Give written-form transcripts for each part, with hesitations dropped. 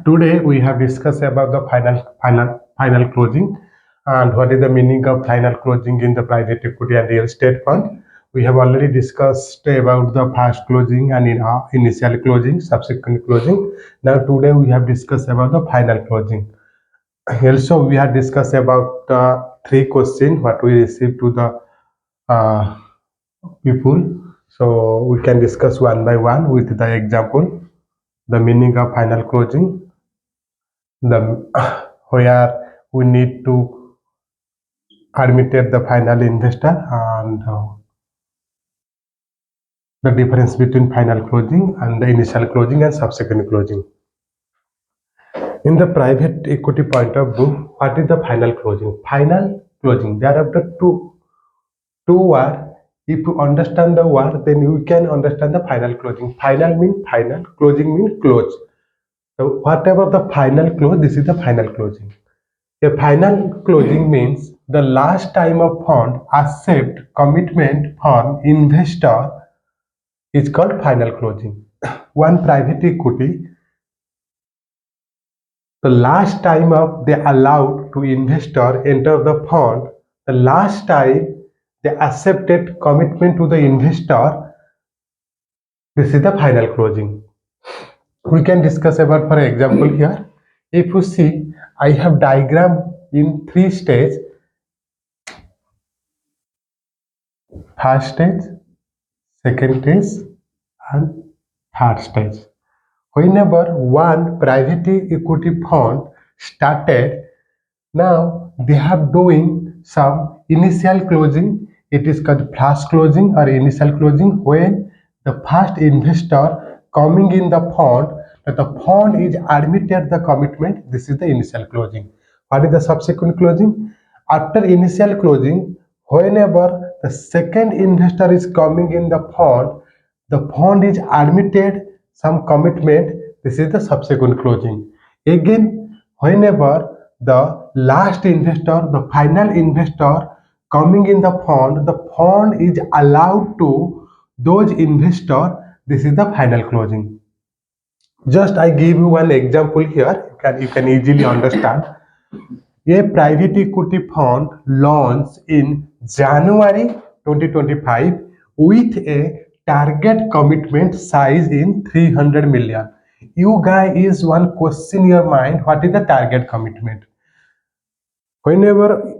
Today we have discussed about the final closing and what is the meaning of final closing in the private equity and real estate fund. We have already discussed about the first closing and initial closing, subsequent closing. Now today we have discussed about the final closing. Also we have discussed about three questions what we received to the uh, people. So we can discuss one by one with the example. The meaning of final closing, the where we need to admitted the final investor and the difference between final closing and the initial closing and subsequent closing. In the private equity point of view, what is the final closing? Final closing, there are the two words. If you understand the word, then you can understand the final closing. Final means final, closing means close. So whatever the final close, this is the final closing. A final closing means the last time a fund accept commitment from investor is called final closing. One private equity, the last time of they allowed to investor enter the fund, the last time they accepted commitment to the investor, this is the final closing. We can discuss about, for example, here. If you see, I have diagram in three stages. First stage, second stage, and third stage. Whenever one private equity fund started, now they have doing some initial closing. It is called flash closing or initial closing when the first investor coming in the fund, that the fund is admitted the commitment. This is the initial closing. What is the subsequent closing? After initial closing, whenever the second investor is coming in the fund is admitted some commitment. This is the subsequent closing. Again, whenever the last investor, the final investor coming in the fund is allowed to those investor. This is the final closing. Just I give you one example here. You can easily understand. A private equity fund launched in January 2025 with a target commitment size in 300 million. You guys is one question in your mind, what is the target commitment? Whenever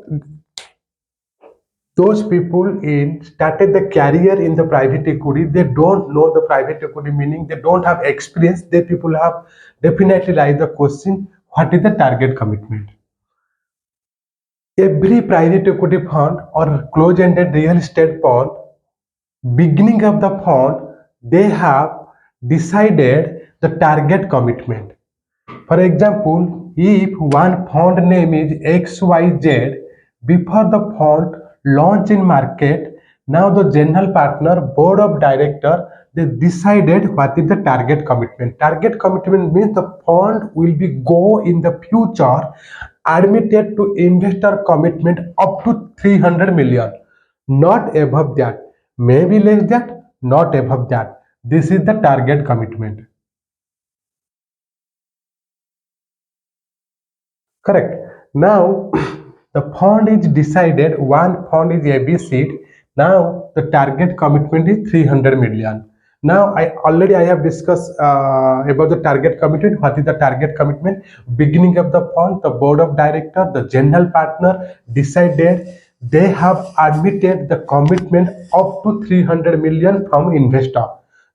those people in started the career in the private equity, they don't know the private equity meaning, they don't have experience, they people have definitely raised the question, what is the target commitment? Every private equity fund or closed-ended real estate fund, beginning of the fund, they have decided the target commitment. For example, if one fund name is XYZ, before the fund launch in market, now the general partner, board of director, they decided what is the target commitment. Target commitment means the fund will be go in the future admitted to investor commitment up to 300 million, not above that, maybe less that, not above that. This is the target commitment. Correct. Now, the fund is decided, one fund is ABC. Now, the target commitment is 300 million. Now, I have discussed about the target commitment. What is the target commitment? Beginning of the fund, the board of director, the general partner decided they have admitted the commitment up to 300 million from investor.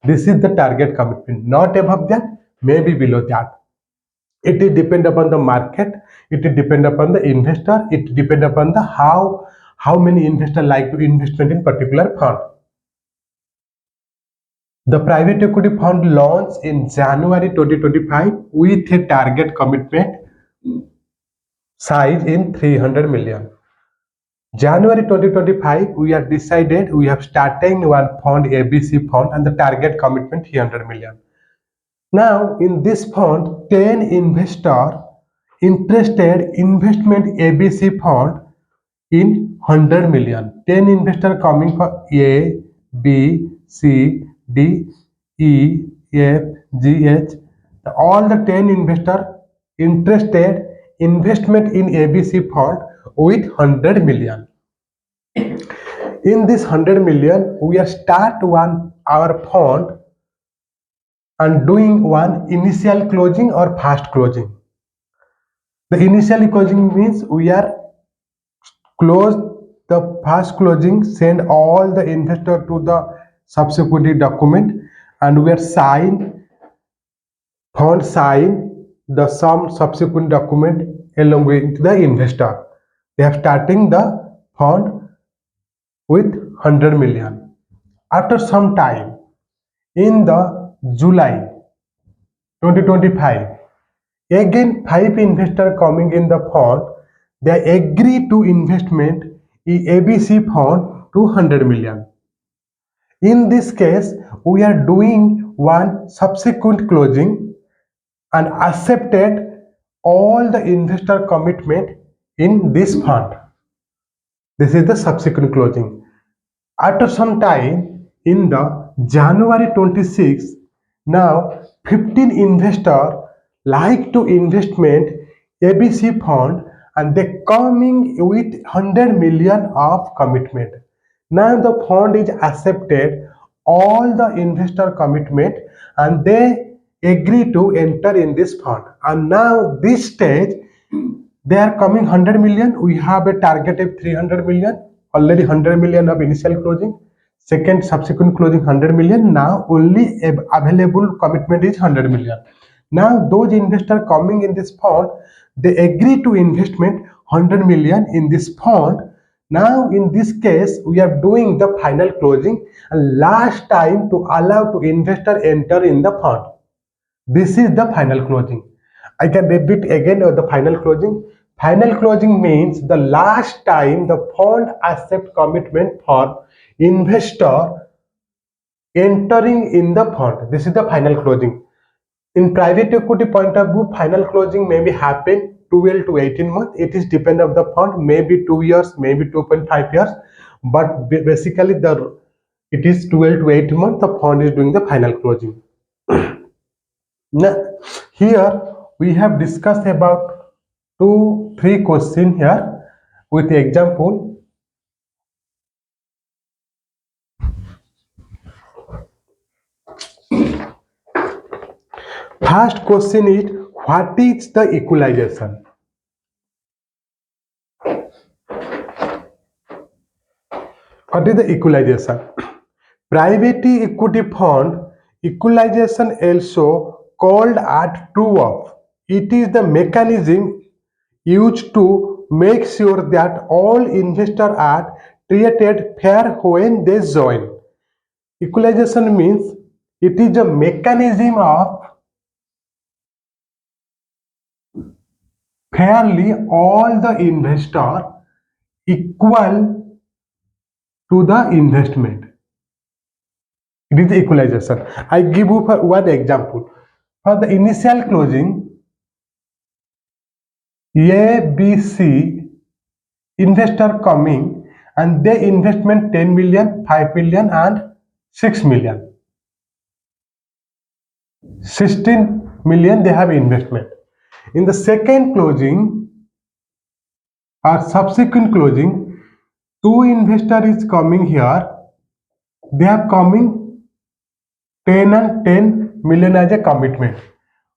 This is the target commitment. Not above that, maybe below that. It is depend upon the market, it is depend upon the investor, it depend upon the how many investor like to investment in particular fund. The private equity fund launched in January 2025 with a target commitment size in 300 million. January 2025 we have decided we have starting one fund, ABC fund, and the target commitment 300 million. Now, in this fund, 10 investor interested investment ABC fund in 100 million. 10 investor coming for A, B, C, D, E, F, G, H. All the 10 investor interested investment in ABC fund with 100 million. In this 100 million, we are start our fund and doing one initial closing or fast closing. The initial closing means we are close the fast closing, send all the investor to the subsequent document, and we are sign the some subsequent document along with the investor. They are starting the fund with 100 million. After some time, in the July 2025, again 5 investors coming in the fund, they agree to investment in ABC fund 200 million. In this case, we are doing one subsequent closing and accepted all the investor commitment in this fund. This is the subsequent closing. After some time, in the January 26, now 15 investors like to investment ABC fund and they coming with 100 million of commitment. Now the fund is accepted all the investor commitment and they agree to enter in this fund. And now this stage they are coming 100 million. We have a target of 300 million. Already 100 million of initial closing. Second subsequent closing 100 million. Now only available commitment is 100 million. Now those investors coming in this fund, they agree to investment 100 million in this fund. Now in this case, we are doing the final closing and last time to allow to investor enter in the fund. This is the final closing. I can repeat again the final closing. Final closing means the last time the fund accept commitment for investor entering in the fund. This is the final closing. In private equity point of view, final closing may be happen 12 to 18 months. It is depend of the fund, maybe 2 years, maybe 2.5 years. But basically it is 12 to 18 months. The fund is doing the final closing. Now, here we have discussed about 2-3 questions here with the example. First question is, what is the equalization? What is the equalization? Private equity fund equalization also called at true up. It is the mechanism used to make sure that all investors are treated fair when they join. Equalization means it is a mechanism of fairly all the investor equal to the investment. It is the equalization. I give you for one example. For the initial closing, A, B, C investor coming and they investment 10 million, 5 million and 6 million. 16 million they have investment. In the second closing or subsequent closing, 2 investor is coming here. They are coming 10 and 10 million as a commitment.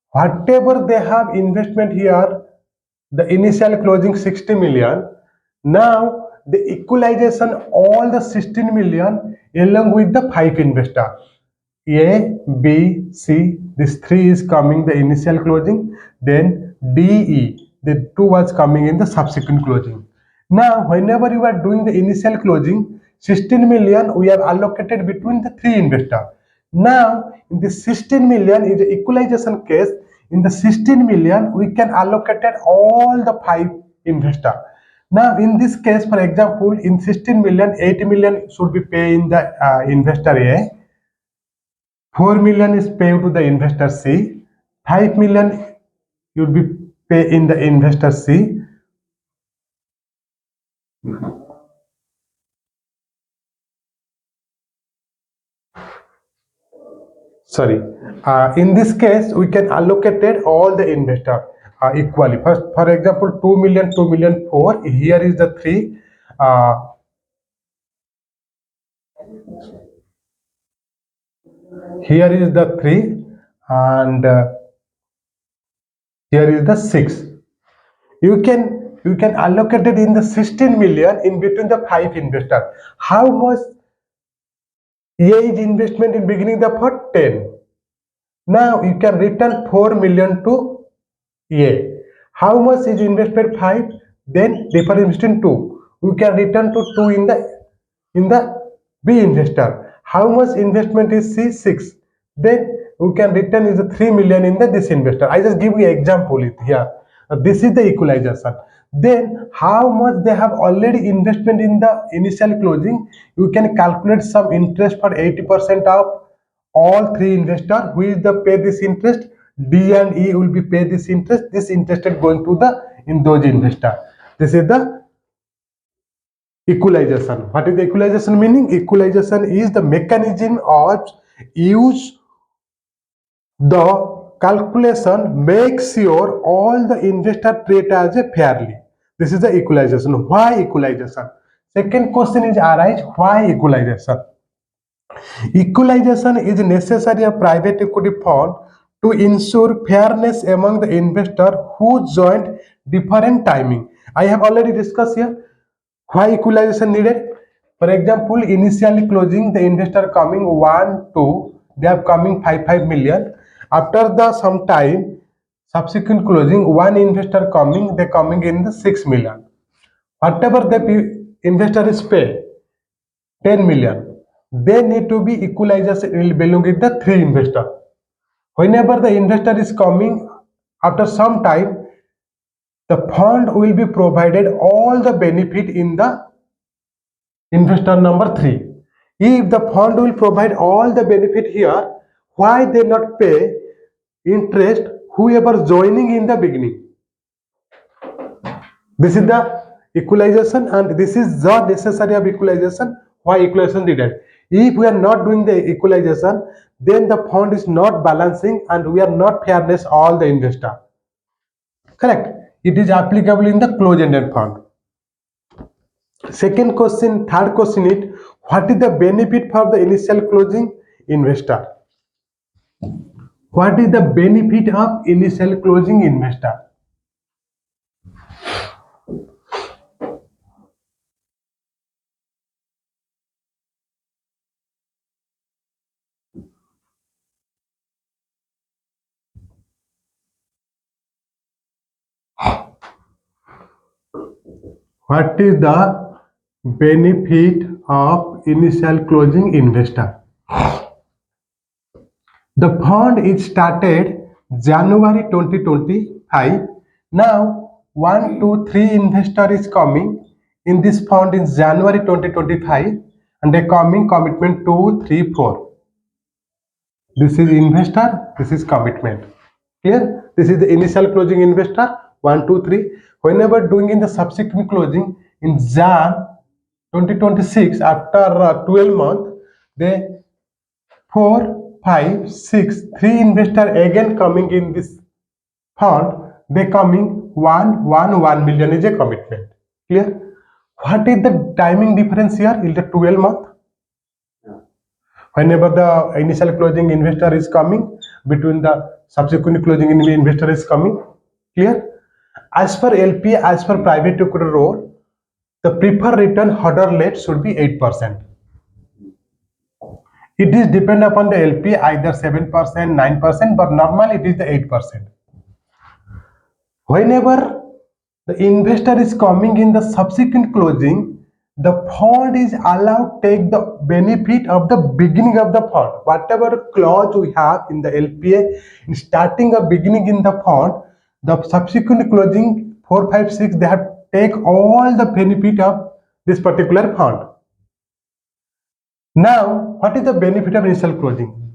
Whatever they have investment here, the initial closing 60 million. Now the equalization all the 16 million along with the 5 investor. A, B, C, this 3 is coming the initial closing, then D, E, the 2 was coming in the subsequent closing. Now, whenever you are doing the initial closing, 16 million we have allocated between the 3 investors. Now, in the 16 million is the equalization case. In the 16 million, we can allocate all the 5 investors. Now, in this case, for example, in 16 million, 8 million should be paid in the investor A. 4 million is paid to the investor C, 5 million will be paid in the investor C. Sorry, in this case we can allocate all the investor. equally. First, for example, 2 million, 2 million, 4. Here is the 3. Here is the 3 and here is the 6. You can allocate it in the 16 million in between the 5 investors. How much A is investment in beginning the for 10. Now you can return 4 million to A. How much is invested 5? Then difference between 2. You can return to 2 in the B investor. How much investment is C? 6. Then you can return is 3 million in the this investor. I just give you example it here. This is the equalization. Then how much they have already investment in the initial closing? You can calculate some interest for 80% of all 3 investors. Who is the pay this interest? D and E will be pay this interest. This interest is going to the in those investor. This is the equalization. What is the equalization meaning? Equalization is the mechanism of use the calculation makes sure all the investor treat as a fairly. This is the equalization. Why equalization? Second question is arise, why equalization? Equalization is necessary a private equity fund to ensure fairness among the investor who joined different timing. I have already discussed here why equalization needed. For example, initially closing the investor coming 1, 2, they are coming 5 million. After the some time, subsequent closing, one investor coming, they coming in the 6 million. Whatever the investor is pay, 10 million, they need to be equalization belonging the 3 investor. Whenever the investor is coming after some time, the fund will be provided all the benefit in the investor number 3. If the fund will provide all the benefit here, why they not pay interest whoever joining in the beginning? This is the equalization and this is the necessary of equalization. Why equalization needed? If we are not doing the equalization, then the fund is not balancing and we are not fairness all the investor. Correct? It is applicable in the closed-ended fund. Second question, third question is, what is the benefit for the initial closing investor? What is the benefit of initial closing investor? What is the benefit of initial closing investor? The fund is started January 2025. Now 1, 2, 3 investor is coming in this fund in January 2025 and they coming commitment 2, 3, 4. This is investor, this is commitment. Clear? This is the initial closing investor 1, 2, 3. Whenever doing in the subsequent closing in Jan 2026 after 12 months, they 4, 5, 6, 3 investor again coming in this fund. They coming 1 million is a commitment. Clear? What is the timing difference here? In the 12 month. Whenever the initial closing investor is coming, between the subsequent closing investor is coming. Clear? As per LP, as per private equity rule, the preferred return hurdle rate should be 8%. It is depend upon the LP either 7%, 9%, but normally it is the 8%. Whenever the investor is coming in the subsequent closing, the fund is allowed to take the benefit of the beginning of the fund. Whatever clause we have in the LPA, in starting or beginning in the fund, the subsequent closing 4, 5, 6, they have take all the benefit of this particular fund. Now, what is the benefit of initial closing?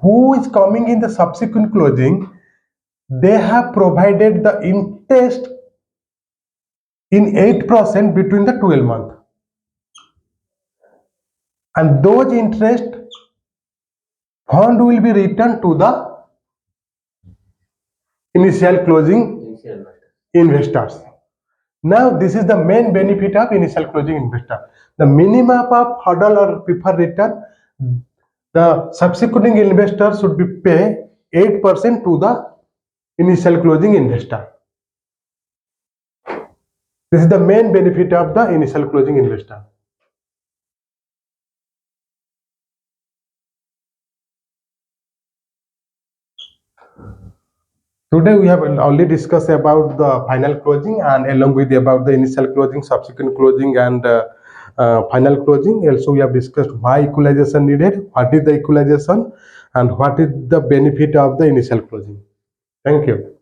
Who is coming in the subsequent closing, they have provided the interest in 8% between the 12 months. And those interest fund will be returned to the initial closing investors. Now this is the main benefit of initial closing investor. The minimum of hurdle or preferred return, the subsequent investor should be pay 8% to the initial closing investor. This is the main benefit of the initial closing investor. Today we have only discussed about the final closing and along with about the initial closing, subsequent closing and final closing. Also we have discussed why equalization needed, what is the equalization and what is the benefit of the initial closing. Thank you.